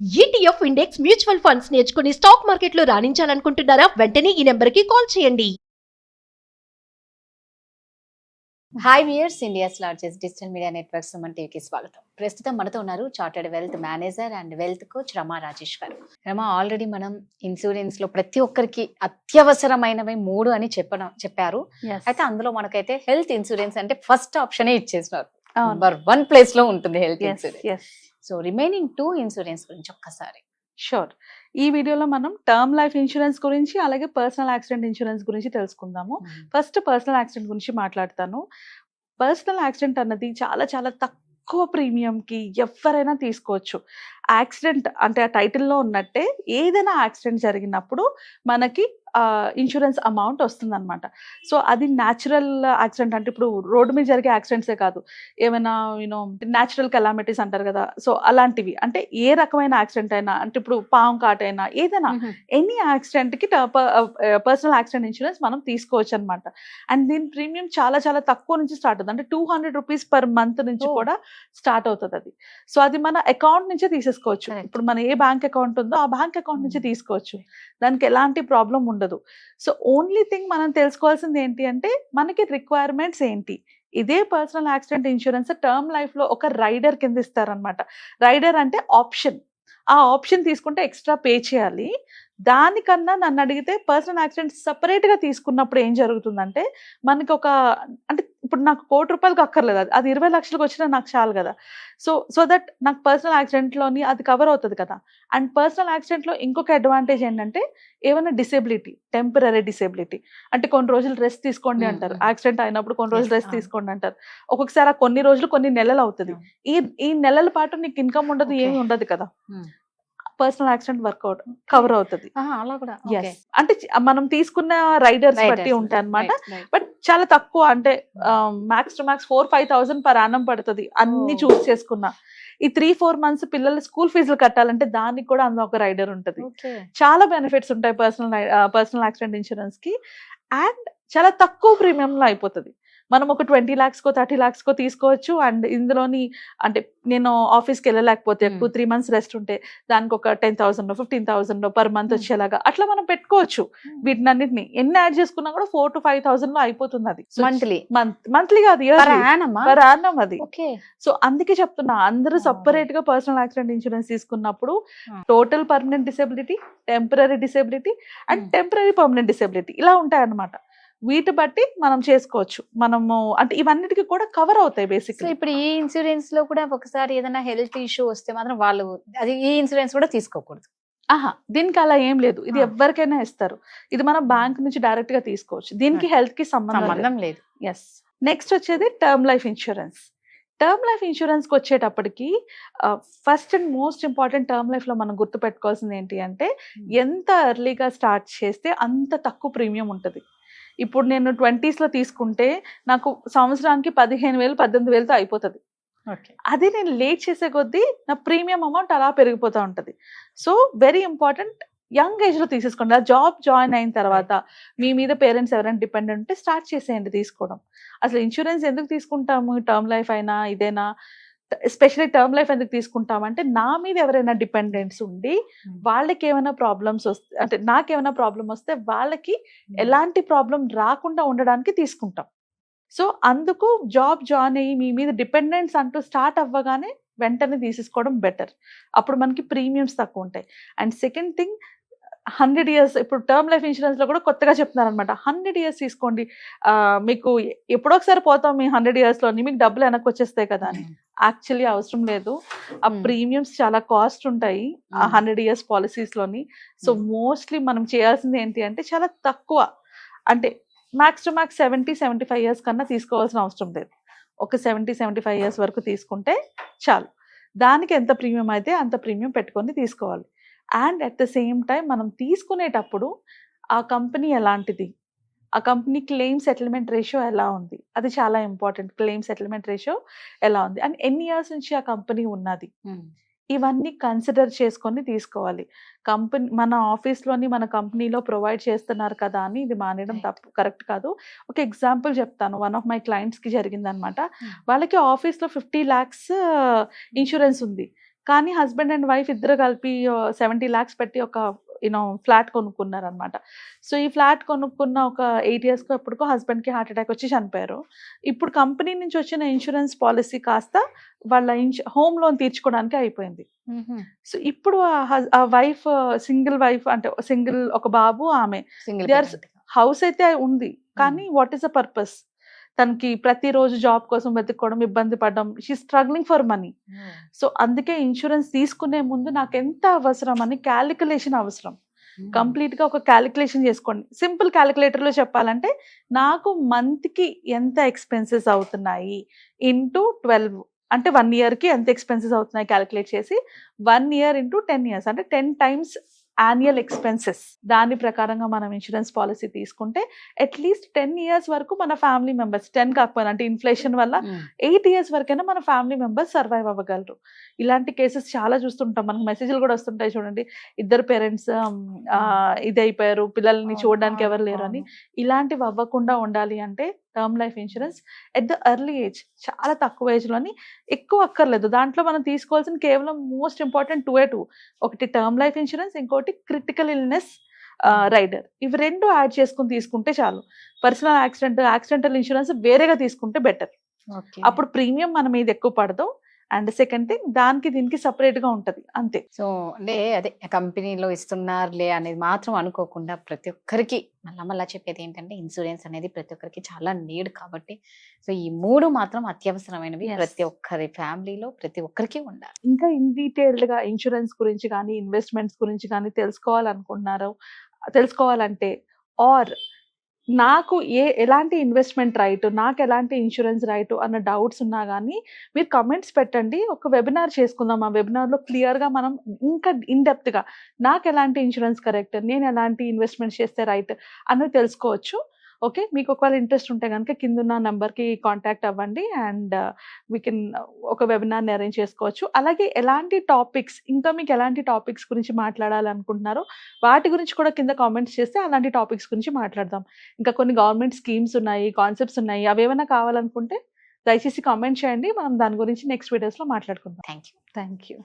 ETF index mutual funds నేర్చుకుని stock మార్కెట్లో రాణించాలనుకుంటున్నారా? వెంటనే ఈ నెంబర్కి కాల్ చేయండి. Hi viewers, India's largest digital media network Suman టీవీకి స్వాగతం. ప్రస్తుతం మనతో ఉన్నారు chartered wealth manager and wealth coach Rama Rajesh garu. Rama, already మనం ఇన్సూరెన్స్ లో ప్రతి ఒక్కరికి అత్యవసరమైనవి 3 అని చెప్పారు. అయితే అందులో మనకైతే హెల్త్ ఇన్సూరెన్స్ అంటే ఫస్ట్ ఆప్షనే ఇచ్చేసినారు. నంబర్ 1 ప్లేస్ లో ఉంటుంది health insurance. So remaining 2 insurance గురించి ఒక్కసారి. షూర్. ఈ వీడియోలో మనం టర్మ్ లైఫ్ ఇన్సూరెన్స్ గురించి అలాగే పర్సనల్ యాక్సిడెంట్ ఇన్సూరెన్స్ గురించి తెలుసుకుందాము. ఫస్ట్ పర్సనల్ యాక్సిడెంట్ గురించి మాట్లాడతాను. పర్సనల్ యాక్సిడెంట్ అన్నది చాలా చాలా తక్కువ ప్రీమియంకి ఎవరైనా తీసుకోవచ్చు. యాక్సిడెంట్ అంటే ఆ టైటిల్లో ఉన్నట్టే ఏదైనా యాక్సిడెంట్ జరిగినప్పుడు మనకి ఇన్సూరెన్స్ అమౌంట్ వస్తుందన్నమాట. సో అది న్యాచురల్ యాక్సిడెంట్ అంటే ఇప్పుడు రోడ్డు మీద జరిగే యాక్సిడెంట్సే కాదు, ఏమైనా న్యాచురల్ కెలామిటీస్ అంటారు కదా, సో అలాంటివి అంటే ఏ రకమైన యాక్సిడెంట్ అయినా, అంటే ఇప్పుడు పాము కాటైనా ఏదైనా ఎనీ యాక్సిడెంట్కి పర్సనల్ యాక్సిడెంట్ ఇన్సూరెన్స్ మనం తీసుకోవచ్చు అనమాట. అండ్ దీని ప్రీమియం చాలా చాలా తక్కువ నుంచి స్టార్ట్ అవుతుంది. అంటే 200 రూపీస్ పర్ మంత్ నుంచి కూడా స్టార్ట్ అవుతుంది అది. సో అది మన అకౌంట్ నుంచే తీసేసుకోవచ్చు. ఇప్పుడు మన ఏ బ్యాంక్ అకౌంట్ ఉందో ఆ బ్యాంక్ అకౌంట్ నుంచి తీసుకోవచ్చు. దానికి ఎలాంటి ప్రాబ్లం ఉండదు. సో ఓన్లీ థింగ్ మనం తెలుసుకోవాల్సింది ఏంటి అంటే మనకి రిక్వైర్మెంట్స్ ఏంటి. ఇదే personal accident insurance term life లో ఒక రైడర్ కింద ఇస్తారనమాట. రైడర్ అంటే ఆప్షన్. ఆ ఆప్షన్ తీసుకుంటే ఎక్స్ట్రా పే చేయాలి. దానికన్నా నన్ను అడిగితే పర్సనల్ యాక్సిడెంట్ సపరేట్ గా తీసుకున్నప్పుడు ఏం జరుగుతుందంటే మనకి అంటే ఇప్పుడు నాకు ₹1,00,00,000 అక్కర్లేదు, అది 20 లక్షలకు వచ్చినా నాకు చాలు కదా. సో దట్ నాకు పర్సనల్ యాక్సిడెంట్ లోని అది కవర్ అవుతుంది కదా. అండ్ పర్సనల్ యాక్సిడెంట్ లో ఇంకొక అడ్వాంటేజ్ ఏంటంటే ఏమైనా డిసేబిలిటీ, టెంపరరీ డిసేబిలిటీ అంటే కొన్ని రోజులు రెస్ట్ తీసుకోండి అంటారు. యాక్సిడెంట్ అయినప్పుడు కొన్ని రోజులు రెస్ట్ తీసుకోండి అంటారు. ఒక్కొక్కసారి కొన్ని రోజులు కొన్ని నెలలు అవుతుంది. ఈ నెలల పాటు నీకు ఇన్కమ్ ఉండదు, ఏమి ఉండదు కదా. పర్సనల్ యాక్సిడెంట్ వర్కౌట్ కవర్ అవుతుంది. అంటే మనం తీసుకున్న రైడర్స్ బట్టి ఉంటాయి అనమాట. బట్ చాలా తక్కువ, అంటే max to max 4-5,000 per annum పడుతుంది అన్ని చూస్ చేసుకున్నా. ఈ 3-4 మంత్స్ పిల్లల స్కూల్ ఫీజులు కట్టాలంటే దానికి కూడా అందులో ఒక రైడర్ ఉంటుంది. చాలా బెనిఫిట్స్ ఉంటాయి పర్సనల్ యాక్సిడెంట్ ఇన్సూరెన్స్ కి. అండ్ చాలా తక్కువ ప్రీమియంలో అయిపోతుంది. మనం ఒక 20 lakhs 30 lakhs తీసుకోవచ్చు. అండ్ ఇందులోని అంటే నేను ఆఫీస్కి వెళ్ళలేకపోతే 2-3 months రెస్ట్ ఉంటే దానికి ఒక 10,000 15,000 పర్ మంత్ వచ్చేలాగా అట్లా మనం పెట్టుకోవచ్చు. వీటినన్నిటిని ఎన్ని యాడ్ చేసుకున్నా కూడా 4-5,000 అయిపోతుంది అది మంత్లీ కాదు, పర్ యానం అది. సో అందుకే చెప్తున్నా, అందరూ సపరేట్ గా పర్సనల్ యాక్సిడెంట్ ఇన్సూరెన్స్ తీసుకున్నప్పుడు total permanent disability, temporary disability and temporary permanent disability ఇలా ఉంటాయి అన్నమాట. వీటి బట్టి మనం చేసుకోవచ్చు. మనము అంటే ఇవన్నిటికీ కూడా కవర్ అవుతాయి బేసిక్లీ. ఇప్పుడు ఈ ఇన్సూరెన్స్ లో కూడా ఒకసారి ఏదైనా హెల్త్ ఇష్యూ వస్తే మాత్రం వాళ్ళు అది ఈ ఇన్సూరెన్స్ కూడా తీసుకోకూడదు. దీనికి అలా ఏం లేదు. ఇది ఎవరికైనా ఇస్తారు. ఇది మనం బ్యాంక్ నుంచి డైరెక్ట్ గా తీసుకోవచ్చు. దీనికి హెల్త్ కి సంబంధం లేదు. ఎస్. నెక్స్ట్ వచ్చేది term life insurance. Term life insurance కి వచ్చేటప్పటికి first and most important term life లో మనం గుర్తుపెట్టుకోవాల్సింది ఏంటి అంటే ఎంత ఎర్లీగా స్టార్ట్ చేస్తే అంత తక్కువ ప్రీమియం ఉంటుంది. ఇప్పుడు నేను 20s లో తీసుకుంటే నాకు సంవత్సరానికి 15,000 18,000తో అయిపోతుంది. అదే నేను లేట్ చేసే కొద్దీ నా ప్రీమియం అమౌంట్ అలా పెరిగిపోతూ ఉంటుంది. So very important, young age లో తీసేసుకోండి. ఆ జాబ్ జాయిన్ అయిన తర్వాత మీ మీద పేరెంట్స్ ఎవరైనా డిపెండెంట్ ఉంటే స్టార్ట్ చేసేయండి తీసుకోవడం. అసలు ఇన్సూరెన్స్ ఎందుకు తీసుకుంటాము, టర్మ్ లైఫ్ అయినా ఇదేనా, ఎస్పెషల్లీ టర్మ్ లైఫ్ ఎందుకు తీసుకుంటామంటే నా మీద ఎవరైనా డిపెండెంట్స్ ఉండి వాళ్ళకి ఏమైనా ప్రాబ్లమ్స్ వస్తే, అంటే నాకేమైనా ప్రాబ్లం వస్తే వాళ్ళకి ఎలాంటి ప్రాబ్లం రాకుండా ఉండడానికి తీసుకుంటాం. సో అందుకు జాబ్ జాయిన్ అయ్యి మీ మీద డిపెండెంట్స్ అంటూ స్టార్ట్ అవ్వగానే వెంటనే తీసేసుకోవడం బెటర్. అప్పుడు మనకి ప్రీమియమ్స్ తక్కువ ఉంటాయి. అండ్ సెకండ్ థింగ్, 100 years ఇప్పుడు టర్మ్ లైఫ్ ఇన్సూరెన్స్ లో కూడా కొత్తగా చెప్తున్నారు అనమాట. 100 years తీసుకోండి, మీకు ఎప్పుడో ఒకసారి పోతాం మీ 100 years లోని, మీకు డబ్బులు వెనక్కి వచ్చేస్తాయి కదా అని. యాక్చువల్లీ అవసరం లేదు. ఆ ప్రీమియమ్స్ చాలా కాస్ట్ ఉంటాయి ఆ 100 years పాలసీస్ లోని. సో మోస్ట్లీ మనం చేయాల్సింది ఏంటి అంటే చాలా తక్కువ, అంటే మ్యాక్స్ టు మ్యాక్స్ 70-75 years కన్నా తీసుకోవాల్సిన అవసరం లేదు. ఒక 70-75 years వరకు తీసుకుంటే చాలు. దానికి ఎంత ప్రీమియం అయితే అంత ప్రీమియం పెట్టుకొని తీసుకోవాలి. And at the same time మనం తీసుకునేటప్పుడు ఆ కంపెనీ ఎలాంటిది, ఆ కంపెనీ క్లెయిమ్ సెటిల్మెంట్ రేషియో ఎలా ఉంది, అది చాలా ఇంపార్టెంట్. క్లెయిమ్ సెటిల్మెంట్ రేషియో ఎలా ఉంది అండ్ ఎన్ని ఇయర్స్ నుంచి ఆ కంపెనీ ఉన్నది, ఇవన్నీ కన్సిడర్ చేసుకొని తీసుకోవాలి. మన ఆఫీస్లోని మన కంపెనీలో ప్రొవైడ్ చేస్తున్నారు కదా అని ఇది మానేయడం తప్పు, కరెక్ట్ కాదు. ఒక ఎగ్జాంపుల్ చెప్తాను. వన్ ఆఫ్ మై క్లయింట్స్కి జరిగిందనమాట. వాళ్ళకి ఆఫీస్లో 50 lakhs ఇన్సూరెన్స్ ఉంది. కానీ హస్బెండ్ అండ్ వైఫ్ ఇద్దరు కలిపి 70 lakhs పెట్టి ఒక ఫ్లాట్ కొనుక్కున్నారనమాట. సో ఈ ఫ్లాట్ కొనుక్కున్న ఒక 8 yearsకి ఎప్పటికో హస్బెండ్కి హార్ట్ అటాక్ వచ్చి చనిపోయారు. ఇప్పుడు కంపెనీ నుంచి వచ్చిన ఇన్సూరెన్స్ పాలసీ కాస్త వాళ్ళ హోమ్ లోన్ తీర్చుకోవడానికి అయిపోయింది. సో ఇప్పుడు ఆ వైఫ్ సింగిల్ వైఫ్, అంటే సింగిల్, ఒక బాబు, ఆమె They are- హౌస్ అయితే ఉంది, కానీ వాట్ ఈస్ ద పర్పస్? తనకి ప్రతిరోజు జాబ్ కోసం వెతుక్కోవడం, ఇబ్బంది పడడం, she struggling for money. So అందుకే ఇన్సూరెన్స్ తీసుకునే ముందు నాకు ఎంత అవసరం అని క్యాలిక్యులేషన్ అవసరం. కంప్లీట్ గా ఒక క్యాలిక్యులేషన్ చేసుకోండి. సింపుల్ క్యాలిక్యులేటర్ లో చెప్పాలంటే నాకు మంత్ కి ఎంత ఎక్స్పెన్సెస్ అవుతున్నాయి ఇంటూ 12, అంటే 1 year కి ఎంత ఎక్స్పెన్సెస్ అవుతున్నాయి క్యాలిక్యులేట్ చేసి 1 year ఇంటూ 10 years, అంటే 10 times యాన్యువల్ ఎక్స్పెన్సెస్. దాని ప్రకారంగా మనం ఇన్సూరెన్స్ పాలసీ తీసుకుంటే అట్లీస్ట్ 10 years వరకు మన ఫ్యామిలీ మెంబర్స్, 10 కాకపోయినా అంటే ఇన్ఫ్లేషన్ వల్ల 8 years వరకైనా మన ఫ్యామిలీ మెంబర్స్ సర్వైవ్ అవ్వగలరు. ఇలాంటి కేసెస్ చాలా చూస్తుంటాం, మనకు మెసేజ్లు కూడా వస్తుంటాయి చూడండి, ఇద్దరు పేరెంట్స్ ఇది అయిపోయారు, పిల్లల్ని చూడడానికి ఎవరు లేరు అని. ఇలాంటివి అవ్వకుండా ఉండాలి అంటే term life insurance at the early age, చాలా తక్కువ ఏజ్ లోని, ఎక్కువ అక్కర్లేదు. దాంట్లో మనం తీసుకోవాల్సిన కేవలం మోస్ట్ ఇంపార్టెంట్ 2 ఒకటి టర్మ్ లైఫ్ ఇన్సూరెన్స్, ఇంకోటి క్రిటికల్ ఇల్నెస్ రైడర్. ఇవి 2 యాడ్ చేసుకుని తీసుకుంటే చాలు. పర్సనల్ యాక్సిడెంటల్ ఇన్సూరెన్స్ వేరేగా తీసుకుంటే బెటర్. అప్పుడు ప్రీమియం మన మీద ఎక్కువ పడదు. అండ్ సెకండ్ థింగ్, దానికి దీనికి సపరేట్ గా ఉంటది, అంతే. సో అంటే అదే కంపెనీలో ఇస్తున్నారులే అనేది మాత్రం అనుకోకుండా ప్రతి ఒక్కరికి మళ్ళా చెప్పేది ఏంటంటే ఇన్సూరెన్స్ అనేది ప్రతి ఒక్కరికి చాలా నీడ్ కాబట్టి, సో ఈ 3 మాత్రం అత్యవసరమైనవి. Yes. ప్రతి ఒక్కరి ఫ్యామిలీలో ప్రతి ఒక్కరికి ఉండాలి. ఇంకా ఇన్ డీటెయిల్డ్ గా ఇన్సూరెన్స్ గురించి కానీ ఇన్వెస్ట్మెంట్స్ గురించి కానీ తెలుసుకోవాలంటే ఆర్ నాకు ఎలాంటి ఇన్వెస్ట్మెంట్ రైట్, నాకు ఎలాంటి ఇన్సూరెన్స్ రైట్ అన్న డౌట్స్ ఉన్నా కానీ మీరు కమెంట్స్ పెట్టండి. ఒక వెబినార్ చేసుకుందాం. ఆ వెబినార్లో క్లియర్గా మనం ఇంకా ఇన్డెప్త్గా నాకు ఎలాంటి ఇన్సూరెన్స్ కరెక్ట్, నేను ఎలాంటి ఇన్వెస్ట్మెంట్ చేస్తే రైట్ అన్నది తెలుసుకోవచ్చు. ఓకే, మీకు ఒకవేళ ఇంట్రెస్ట్ ఉంటే కనుక కిందున్న నెంబర్కి కాంటాక్ట్ అవ్వండి అండ్ వీ కెన్ ఒక వెబినార్ని అరేంజ్ చేసుకోవచ్చు. అలాగే ఎలాంటి టాపిక్స్, ఇంకా మీకు ఎలాంటి టాపిక్స్ గురించి మాట్లాడాలనుకుంటున్నారో వాటి గురించి కూడా కింద కామెంట్స్ చేస్తే అలాంటి టాపిక్స్ గురించి మాట్లాడదాం. ఇంకా కొన్ని గవర్నమెంట్ స్కీమ్స్ ఉన్నాయి, కాన్సెప్ట్స్ ఉన్నాయి, అవేమైనా కావాలనుకుంటే దయచేసి కామెంట్ చేయండి. మనం దాని గురించి నెక్స్ట్ వీడియోస్లో మాట్లాడుకుందాం. Thank you. Thank you.